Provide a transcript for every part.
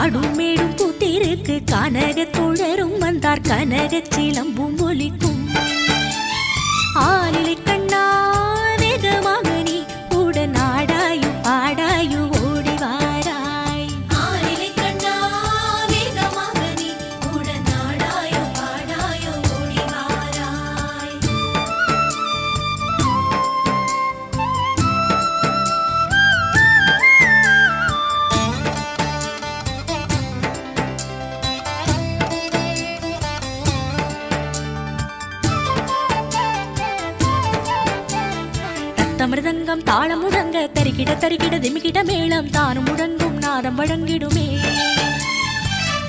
காடும் மேடும் பூத்திருக்கு கனக தோழரும் வந்தார் கனக சிலம்பும் ஒலிக்கும் ஆலிலை கண்ணா வேகமாக நீ உடன் ஆடாயு ஆடாயு ஓடி வாராய் ஆலிலை கண்ணா வேகமாக நீ உடன் ஆடாயு ஆடாயு ஓடி வாராய் மிருதங்கம் தாளம் முழங்க தரிக்கிட தரிக்கிட திமிக்கிட மேளம் தானும் முழங்கும் நாதம் வழங்கிடுமே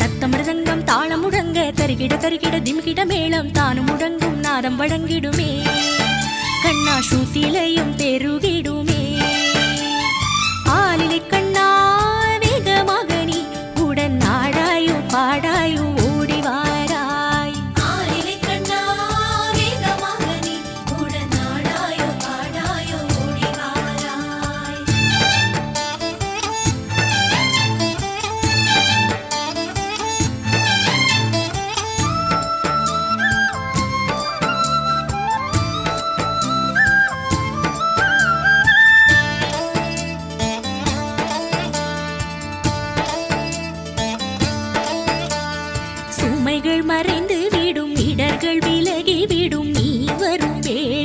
தத்த மிருதங்கம் தாளம் முழங்க தரிக்கிட தரிக்கிட திமிக்கிட மேளம் தானும் முழங்கும் நாதம் வழங்கிடுமே கண்ணா சூத்திலையும் பெருகிடுமே ஆலிலை கண்ணா வேகமாக நீ உடன் ஆடாயோ பாடாயோ ஓடி வாராய் ஆலிலை கண்ணா வேகமாக நீ உடன் ஆடாயோ பாடாயோ ஓடி வாராய் சுமைகள் மறைந்து விடும் இடர்கள் விலகி விடும் நீ வரும் வேளை